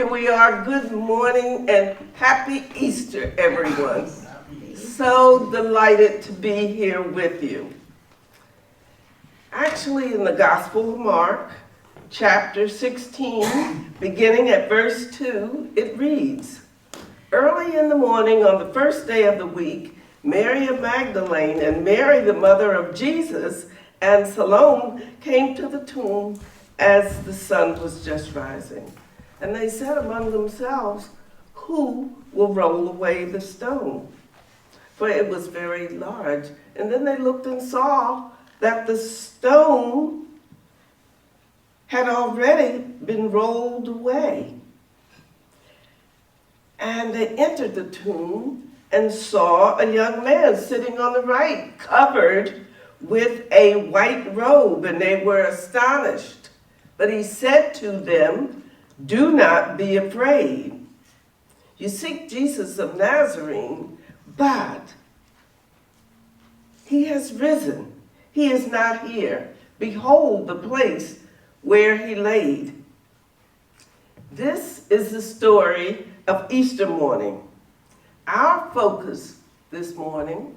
Here we are. Good morning and happy Easter, everyone. So delighted to be here with you. Actually, in the Gospel of Mark, chapter 16, beginning at verse 2, it reads, "Early in the morning on the first day of the week, Mary of Magdalene and Mary, the mother of Jesus, and Salome came to the tomb as the sun was just rising. And they said among themselves, 'Who will roll away the stone?' For it was very large. And then they looked and saw that the stone had already been rolled away. And they entered the tomb and saw a young man sitting on the right, covered with a white robe, and they were astonished. But he said to them, 'Do not be afraid. You seek Jesus of Nazarene, but he has risen. He is not here. Behold the place where he laid.'" This is the story of Easter morning. Our focus this morning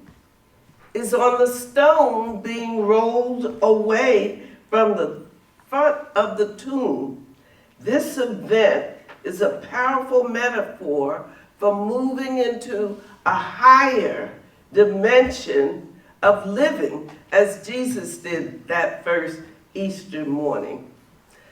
is on the stone being rolled away from the front of the tomb. This event is a powerful metaphor for moving into a higher dimension of living as Jesus did that first Easter morning.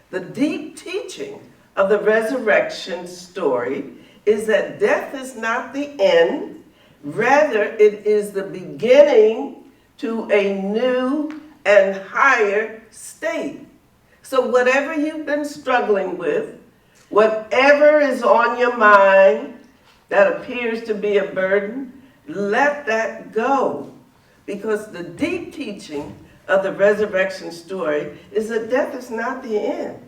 The deep teaching of the resurrection story is that death is not the end, rather it is the beginning to a new and higher state. So whatever you've been struggling with, whatever is on your mind that appears to be a burden, let that go. Because the deep teaching of the resurrection story is that death is not the end.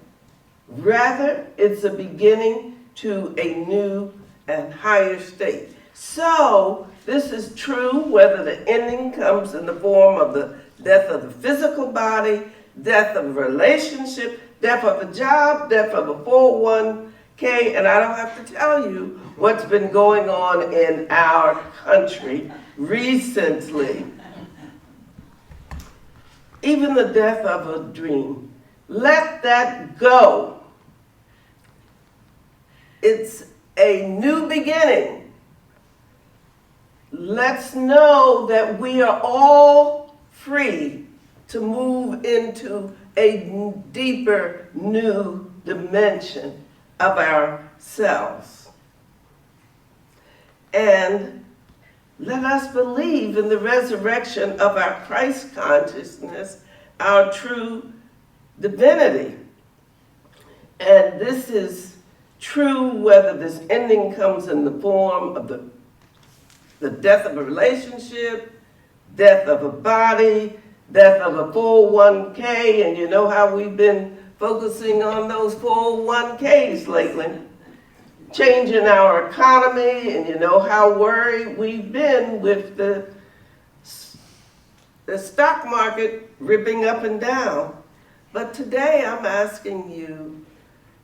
Rather, it's a beginning to a new and higher state. So this is true whether the ending comes in the form of the death of the physical body, death of a relationship, death of a job, death of a 401k, and I don't have to tell you what's been going on in our country recently. Even the death of a dream. Let that go. It's a new beginning. Let's know that we are all free to move into a deeper, new dimension of ourselves. And let us believe in the resurrection of our Christ consciousness, our true divinity. And this is true whether this ending comes in the form of the death of a relationship, death of a body, death of a 401k, and you know how we've been focusing on those 401ks lately, changing our economy, and you know how worried we've been with the stock market ripping up and down. But today I'm asking you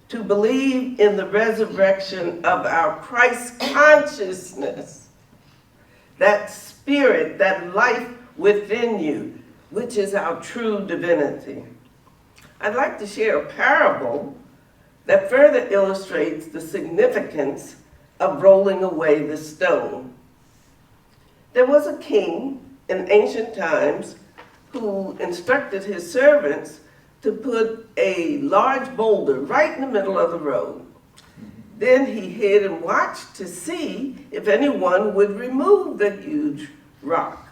to believe in the resurrection of our Christ consciousness, that spirit, that life within you, which is our true divinity. I'd like to share a parable that further illustrates the significance of rolling away the stone. There was a king in ancient times who instructed his servants to put a large boulder right in the middle of the road. Then he hid and watched to see if anyone would remove the huge rock.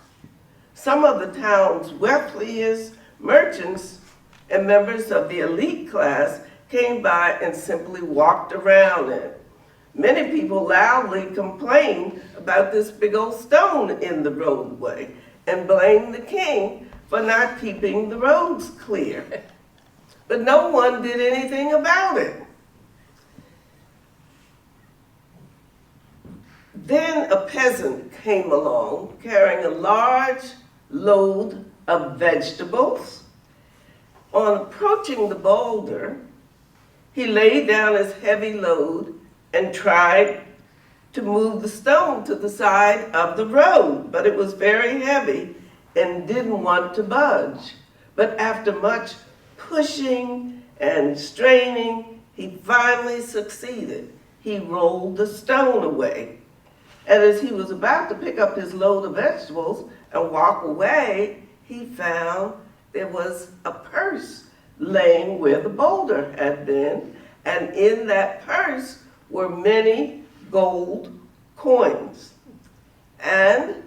Some of the town's wealthiest merchants and members of the elite class came by and simply walked around it. Many people loudly complained about this big old stone in the roadway and blamed the king for not keeping the roads clear. But no one did anything about it. Then a peasant came along carrying a large load of vegetables. On approaching the boulder, he laid down his heavy load and tried to move the stone to the side of the road, but it was very heavy and didn't want to budge. But after much pushing and straining, he finally succeeded. He rolled the stone away. And as he was about to pick up his load of vegetables and walk away, he found there was a purse laying where the boulder had been, and in that purse were many gold coins. And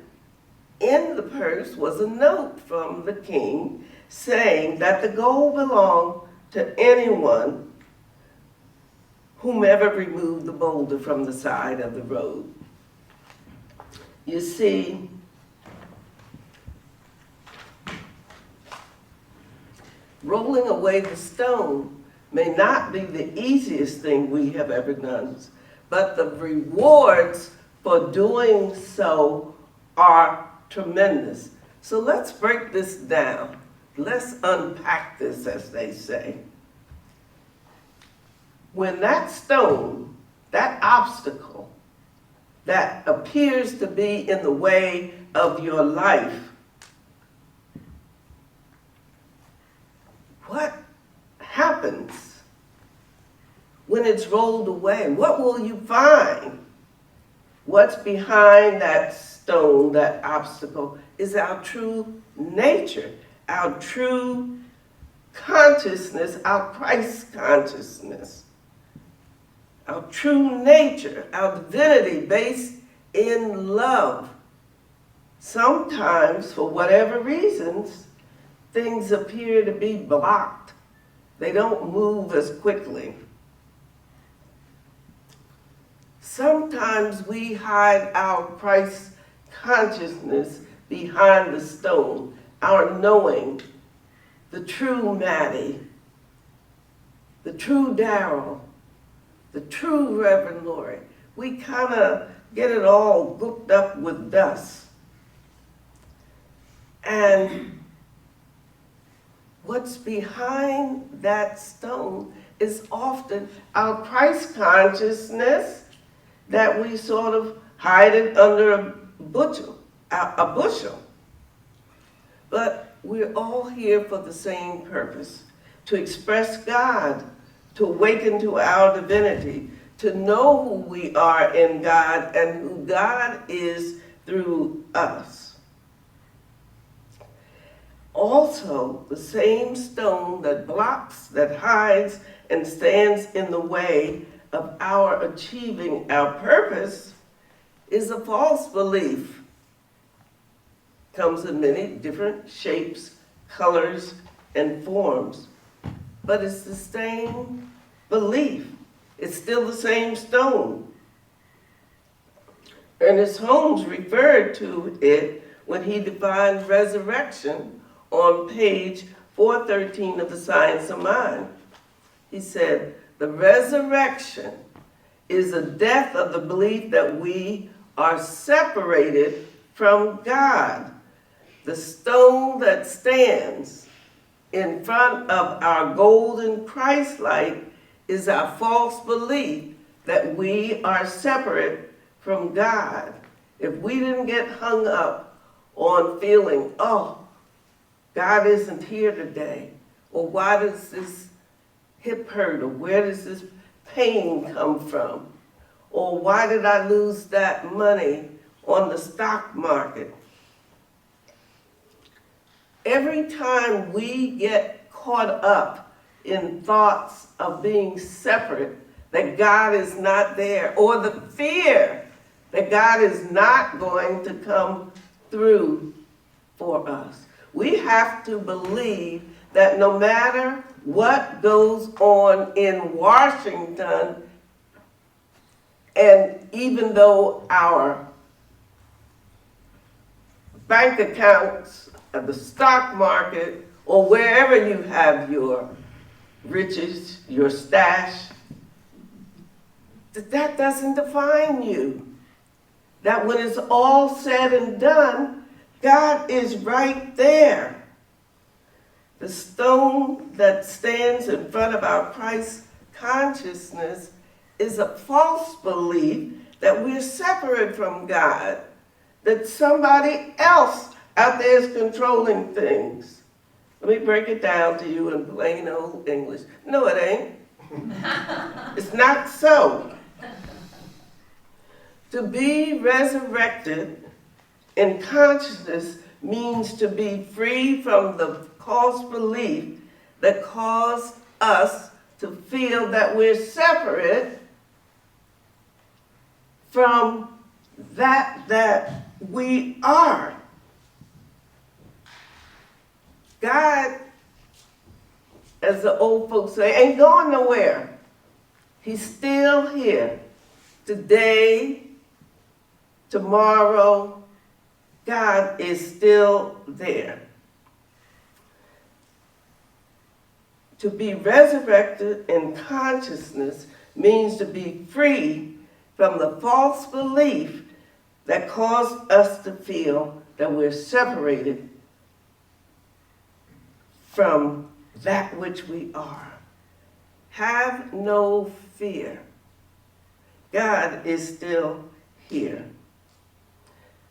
in the purse was a note from the king saying that the gold belonged to anyone whomever removed the boulder from the side of the road. You see, rolling away the stone may not be the easiest thing we have ever done, but the rewards for doing so are tremendous. So let's break this down. Let's unpack this, as they say. When that stone, that obstacle that appears to be in the way of your life, what happens when it's rolled away? What will you find? What's behind that stone, that obstacle, is our true nature, our true consciousness, our Christ consciousness, our true nature, our divinity based in love. Sometimes, for whatever reasons, things appear to be blocked. They don't move as quickly. Sometimes we hide our Christ consciousness behind the stone, our knowing, the true Matti, the true Darrell, the true Reverend Lori. We kind of get it all booked up with dust. And what's behind that stone is often our Christ consciousness that we sort of hide it under a bushel. But we're all here for the same purpose, to express God, to awaken to our divinity, to know who we are in God and who God is through us. Also, the same stone that blocks, that hides, and stands in the way of our achieving our purpose is a false belief. Comes in many different shapes, colors, and forms. But it's the same belief. It's still the same stone. Ernest Holmes referred to it when he defined resurrection on page 413 of The Science of Mind. He said, the resurrection is a death of the belief that we are separated from God. The stone that stands in front of our golden Christ light is our false belief that we are separate from God. If we didn't get hung up on feeling, oh, God isn't here today, or why does this hip hurt, or where does this pain come from, or why did I lose that money on the stock market? Every time we get caught up in thoughts of being separate, that God is not there, or the fear that God is not going to come through for us, we have to believe that no matter what goes on in Washington, and even though our bank accounts, the stock market, or wherever you have your riches, your stash, that doesn't define you. That when it's all said and done, God is right there. The stone that stands in front of our Christ consciousness is a false belief that we're separate from God, that somebody else out there is controlling things. Let me break it down to you in plain old English. No, it ain't. It's not so. To be resurrected in consciousness means to be free from the false belief that caused us to feel that we're separate from that we are. God, as the old folks say, ain't going nowhere. He's still here. Today, tomorrow, God is still there. To be resurrected in consciousness means to be free from the false belief that caused us to feel that we're separated from that which we are. Have no fear. God is still here.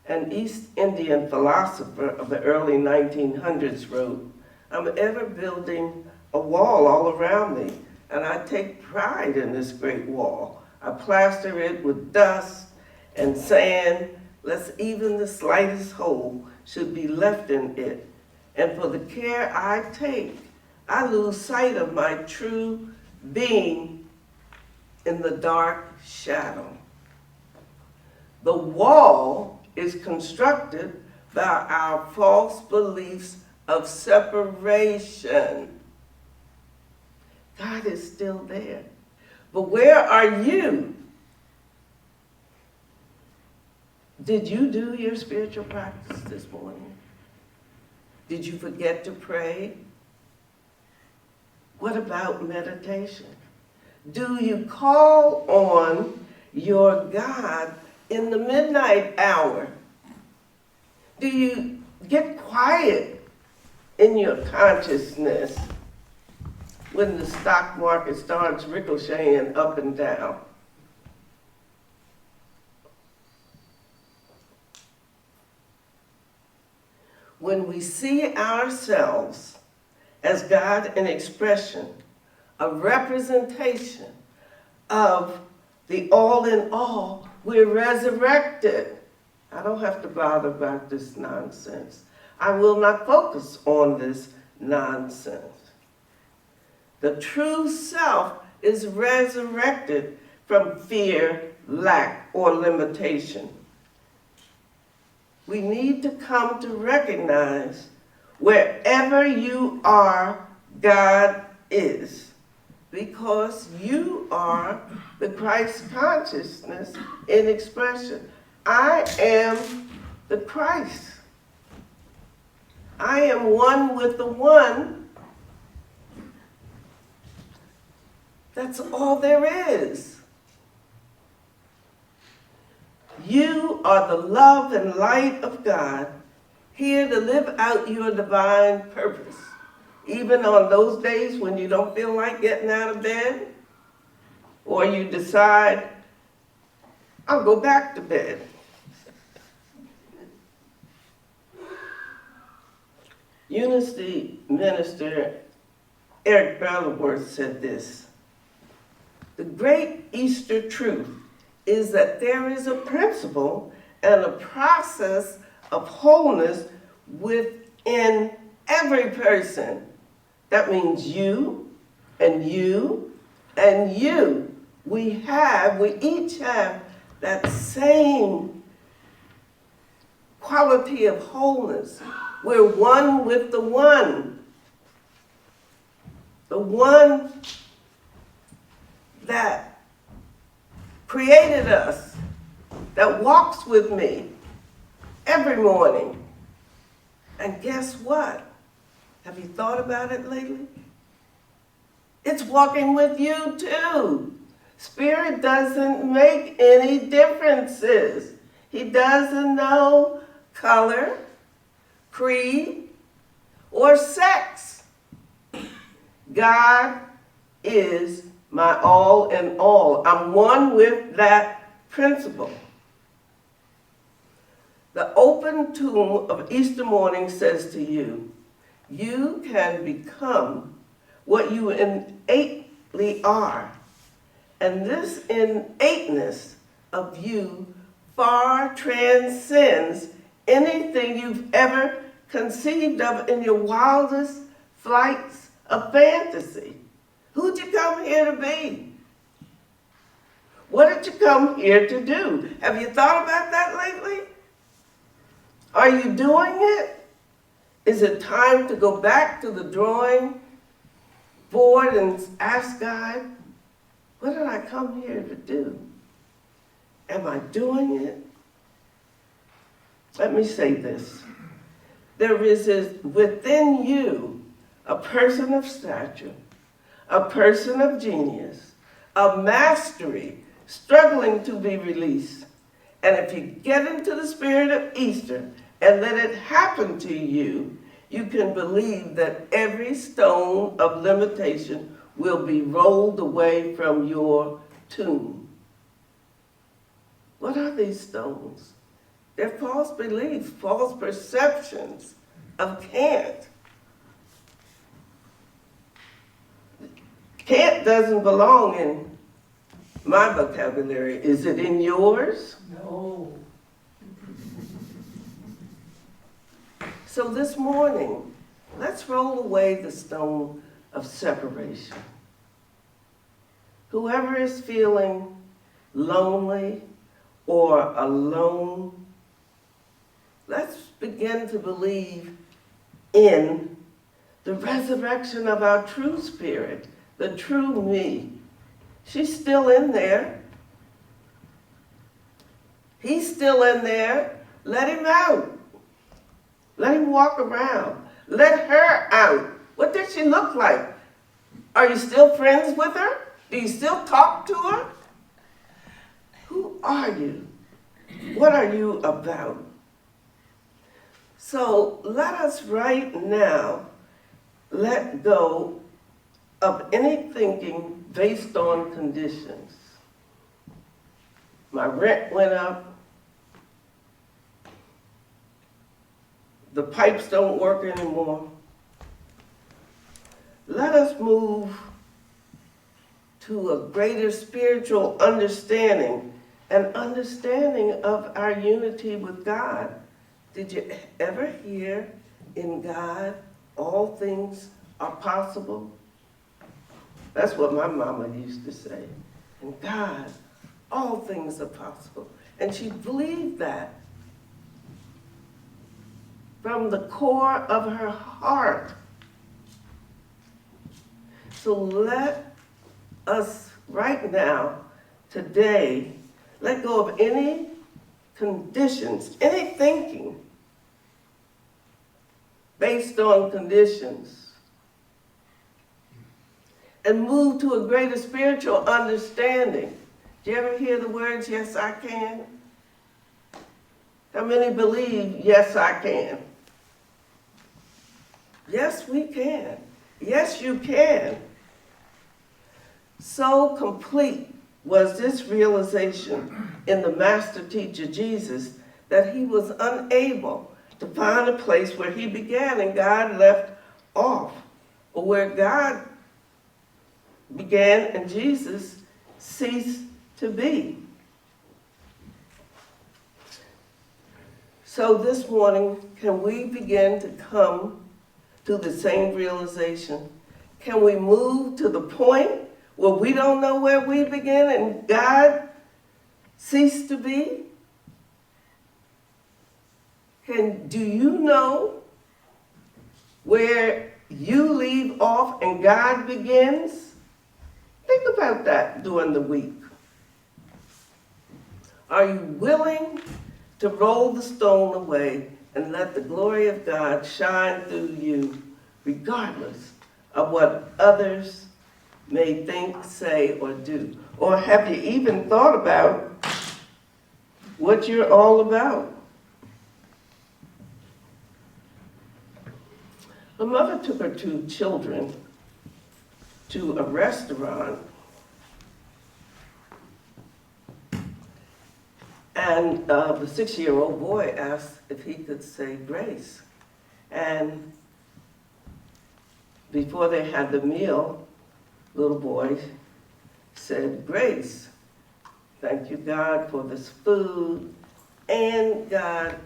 An East Indian philosopher of the early 1900s wrote, "I'm ever building a wall all around me, and I take pride in this great wall. I plaster it with dust and sand, lest even the slightest hole should be left in it. And for the care I take, I lose sight of my true being in the dark shadow." The wall is constructed by our false beliefs of separation. God is still there. But where are you? Did you do your spiritual practice this morning? Did you forget to pray? What about meditation? Do you call on your God in the midnight hour? Do you get quiet in your consciousness when the stock market starts ricocheting up and down? When we see ourselves as God an expression, a representation of the all in all, we're resurrected. I don't have to bother about this nonsense. I will not focus on this nonsense. The true self is resurrected from fear, lack, or limitation. We need to come to recognize wherever you are, God is, because you are the Christ consciousness in expression. I am the Christ. I am one with the one. That's all there is. You are the love and light of God, here to live out your divine purpose. Even on those days when you don't feel like getting out of bed, or you decide, I'll go back to bed. Unity minister Eric Bellworth said this: "The great Easter truth is that there is a principle and a process of wholeness within every person. That means you and you and you. We each have that same quality of wholeness. We're one with the one that created us, that walks with me every morning. And guess what? Have you thought about it lately? It's walking with you too. Spirit doesn't make any differences. He doesn't know color, creed, or sex. God is my all in all. I'm one with that principle. The open tomb of Easter morning says to you, you can become what you innately are. And this innateness of you far transcends anything you've ever conceived of in your wildest flights of fantasy. Who'd you come here to be? What did you come here to do? Have you thought about that lately? Are you doing it? Is it time to go back to the drawing board and ask God, what did I come here to do? Am I doing it? Let me say this. There is within you a person of stature, a person of genius, of mastery, struggling to be released. And if you get into the spirit of Easter and let it happen to you, you can believe that every stone of limitation will be rolled away from your tomb. What are these stones? They're false beliefs, false perceptions of can't. Can't doesn't belong in my vocabulary. Is it in yours? No. So this morning, let's roll away the stone of separation. Whoever is feeling lonely or alone, let's begin to believe in the resurrection of our true spirit, the true me. She's still in there. He's still in there. Let him out. Let him walk around. Let her out. What does she look like? Are you still friends with her? Do you still talk to her? Who are you? What are you about? So let us right now let go of any thinking based on conditions. My rent went up. The pipes don't work anymore. Let us move to a greater spiritual understanding, an understanding of our unity with God. Did you ever hear, in God, all things are possible? That's what my mama used to say. In God, all things are possible. And she believed that from the core of her heart. So let us right now, today, let go of any conditions, any thinking based on conditions, and move to a greater spiritual understanding. Do you ever hear the words, yes, I can? How many believe, yes, I can? Yes, we can. Yes, you can. So complete was this realization in the master teacher Jesus that he was unable to find a place where he began and God left off, or where God began and Jesus ceased to be. So this morning, can we begin to come to the same realization? Can we move to the point where we don't know where we begin and God ceased to be? Do you know where you leave off and God begins? Think about that during the week. Are you willing to roll the stone away and let the glory of God shine through you, regardless of what others may think, say, or do? Or have you even thought about what you're all about? A mother took her two children to a restaurant, And the 6-year-old boy asked if he could say grace. And before they had the meal, little boy said, "Grace, thank you, God, for this food, and God,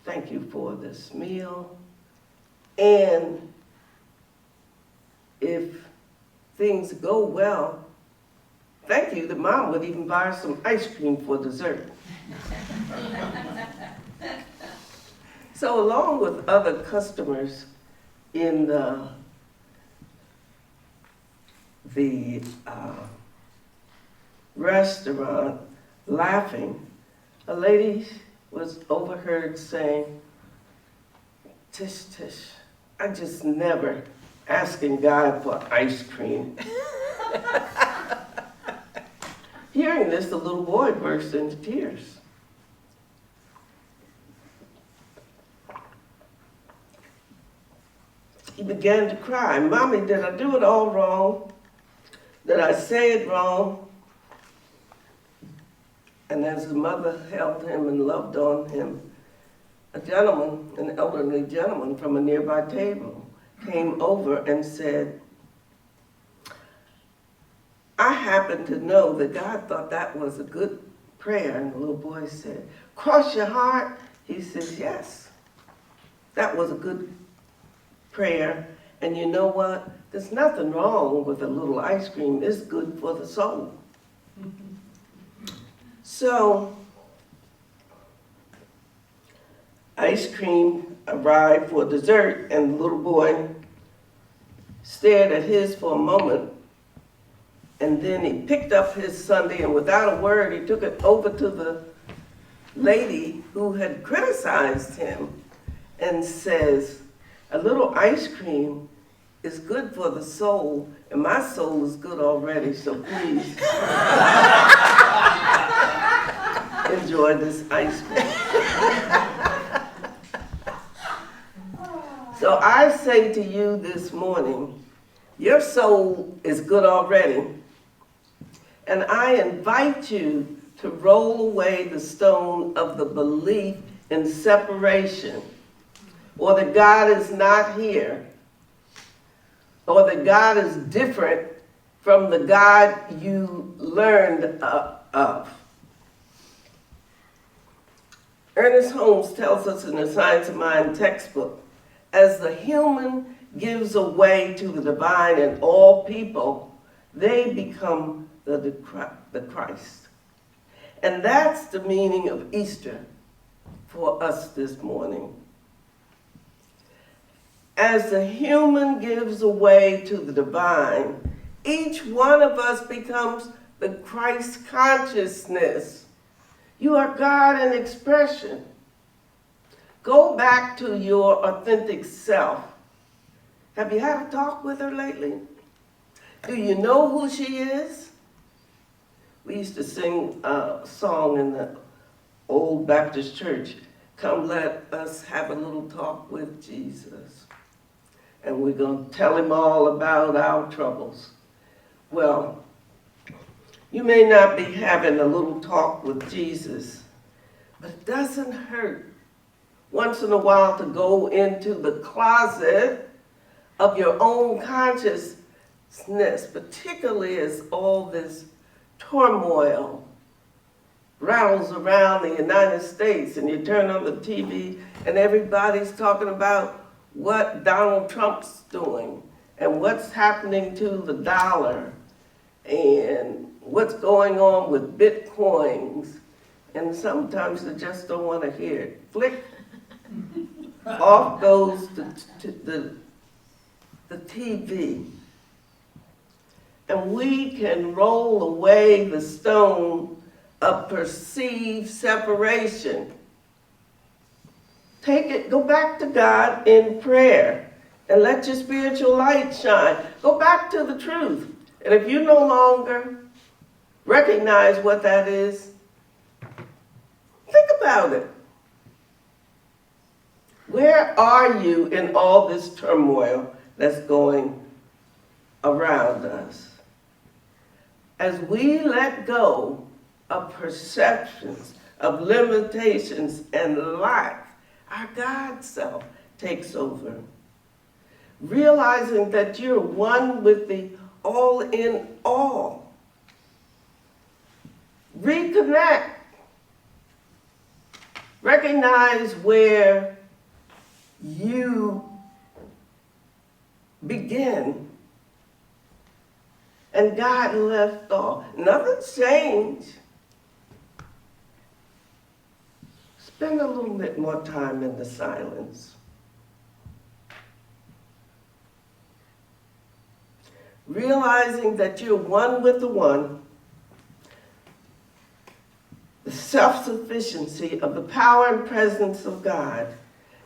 thank you for this meal, and if things go well, thank you, the mom would even buy some ice cream for dessert." So along with other customers in the restaurant laughing, a lady was overheard saying, "Tish, Tish, I just never asking God for ice cream." Hearing this, the little boy burst into tears. He began to cry. "Mommy, did I do it all wrong? Did I say it wrong?" And as his mother held him and loved on him, a gentleman, an elderly gentleman from a nearby table, came over and said, "I happen to know that God thought that was a good prayer." And the little boy said, "Cross your heart?" He says, "Yes, that was a good prayer. And you know what? There's nothing wrong with a little ice cream. It's good for the soul." So, ice cream arrived for dessert, and the little boy stared at his for a moment, and then he picked up his sundae, and without a word, he took it over to the lady who had criticized him and says, "A little ice cream is good for the soul, and my soul is good already, so please enjoy this ice cream." So I say to you this morning, your soul is good already, and I invite you to roll away the stone of the belief in separation, or that God is not here, or that God is different from the God you learned of. Ernest Holmes tells us in the Science of Mind textbook, as the human gives away to the divine in all people, they become the Christ. And that's the meaning of Easter for us this morning. As the human gives away to the divine, each one of us becomes the Christ consciousness. You are God in expression. Go back to your authentic self. Have you had a talk with her lately? Do you know who she is? We used to sing a song in the old Baptist church, "Come let us have a little talk with Jesus." And we're going to tell him all about our troubles. Well, you may not be having a little talk with Jesus, but it doesn't hurt once in a while to go into the closet of your own consciousness, particularly as all this turmoil rattles around the United States, and you turn on the TV and everybody's talking about what Donald Trump's doing and what's happening to the dollar and what's going on with Bitcoins, and sometimes they just don't want to hear it. Flick, off goes the TV. And we can roll away the stone of perceived separation. Take it, go back to God in prayer and let your spiritual light shine. Go back to the truth. And if you no longer recognize what that is, think about it. Where are you in all this turmoil that's going around us? as we let go of perceptions, of limitations and lack, our God self takes over. Realizing that you're one with the all in all. Reconnect. Recognize where you begin and God left off. Nothing's changed. Spend a little bit more time in the silence. Realizing that you're one with the one, the self-sufficiency of the power and presence of God.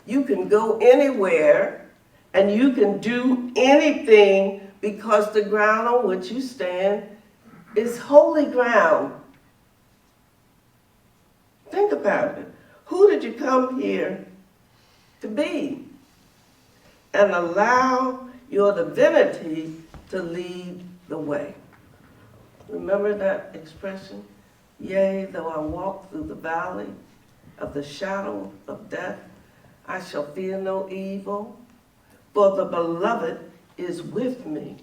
You can go anywhere and you can do anything because the ground on which you stand is holy ground. Think about it. Who did you come here to be? And allow your divinity to lead the way. Remember that expression? Yea, though I walk through the valley of the shadow of death, I shall fear no evil, for the beloved is with me.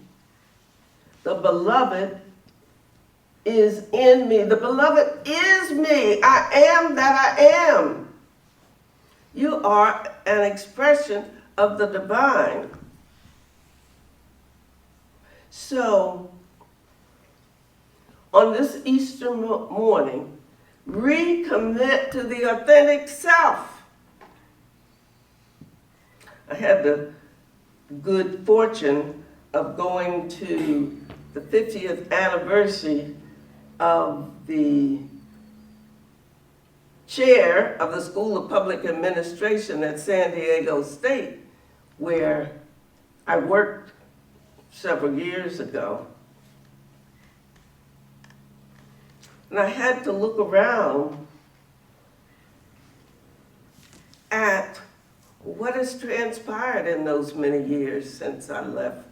The beloved is in me. The beloved is me. I am that I am. You are an expression of the divine. So, on this Easter morning, recommit to the authentic self. I had the good fortune of going to the 50th anniversary of the chair of the School of Public Administration at San Diego State, where I worked several years ago. And I had to look around at what has transpired in those many years since I left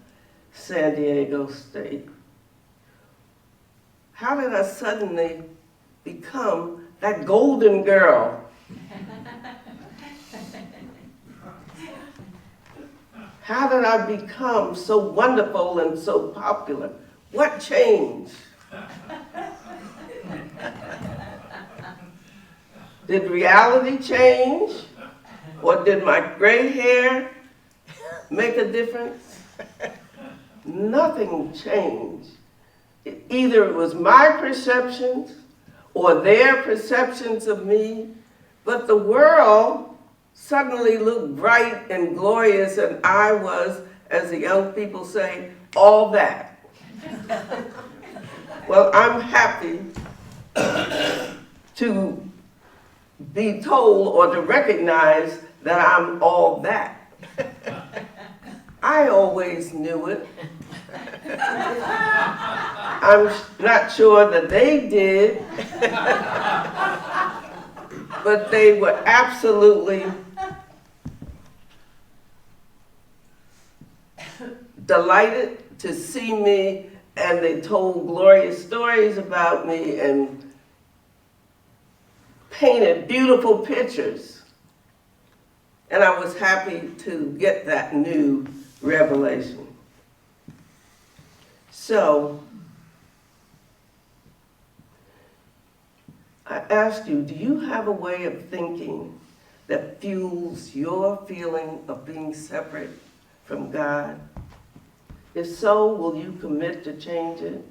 San Diego State. How did I suddenly become that golden girl? How did I become so wonderful and so popular? What changed? Did reality change? Or did my gray hair make a difference? Nothing changed. Either it was my perceptions or their perceptions of me, but the world suddenly looked bright and glorious, and I was, as the young people say, all that. Well, I'm happy to be told or to recognize that I'm all that. I always knew it. I'm not sure that they did, but they were absolutely delighted to see me, and they told glorious stories about me and painted beautiful pictures. And I was happy to get that new revelation. So, I ask you, do you have a way of thinking that fuels your feeling of being separate from God? If so, will you commit to change it?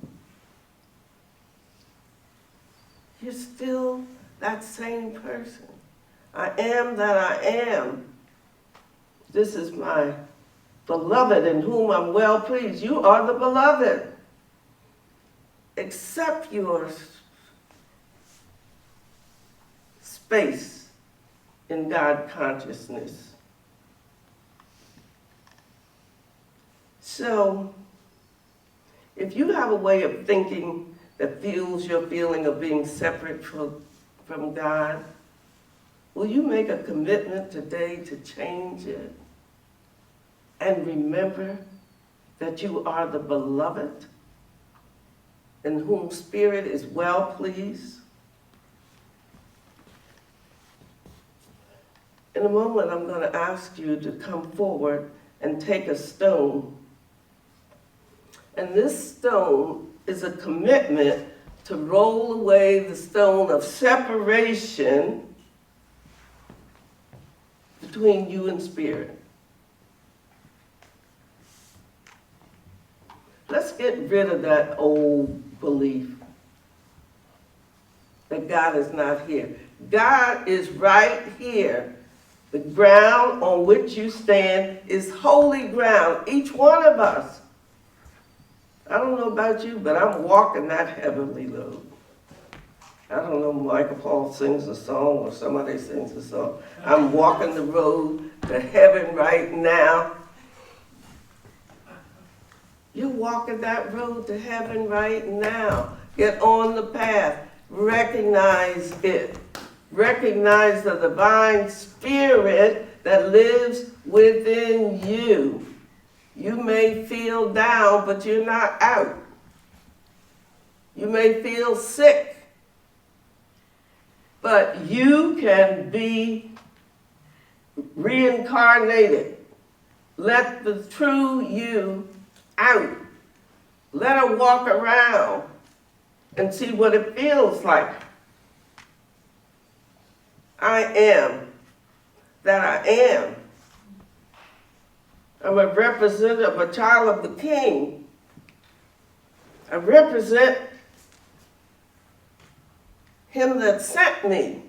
You're still that same person. I am that I am. This is my beloved in whom I'm well pleased. You are the beloved. Accept your space in God consciousness. So, if you have a way of thinking that fuels your feeling of being separate from God, will you make a commitment today to change it? And remember that you are the beloved? in whom spirit is well pleased. In a moment, I'm going to ask you to come forward and take a stone. And this stone is a commitment to roll away the stone of separation between you and spirit. Let's get rid of that old belief that God is not here. God is right here. The ground on which you stand is holy ground, each one of us. I don't know about you, but I'm walking that heavenly road. I don't know, Michael Paul sings a song or somebody sings a song. I'm walking the road to heaven right now. You're walking that road to heaven right now. Get on the path. Recognize it. Recognize the divine spirit that lives within you. You may feel down, but you're not out. You may feel sick, but you can be reincarnated. Let the true you out. Let her walk around and see what it feels like. I am that I am. I'm a representative, a child of the King. I represent him that sent me.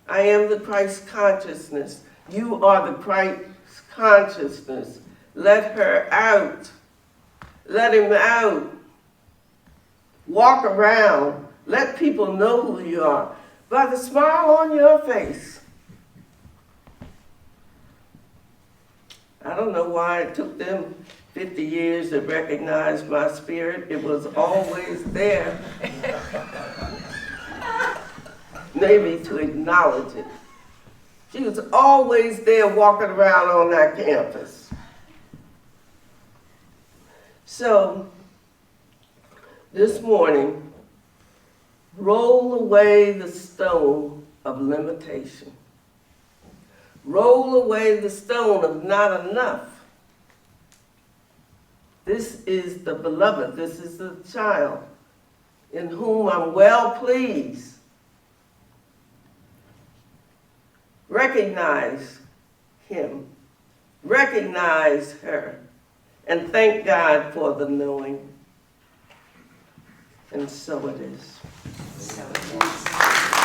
I am the Christ consciousness. You are the Christ consciousness. Let her out. Let him out. Walk around. Let people know who you are by the smile on your face. I don't know why it took them 50 years to recognize my spirit. It was always there. Maybe to acknowledge it. She was always there walking around on that campus. So, this morning, roll away the stone of limitation. Roll away the stone of not enough. This is the beloved. This is the child in whom I'm well pleased. Recognize him. Recognize her. And thank God for the knowing. And so it is. So it is.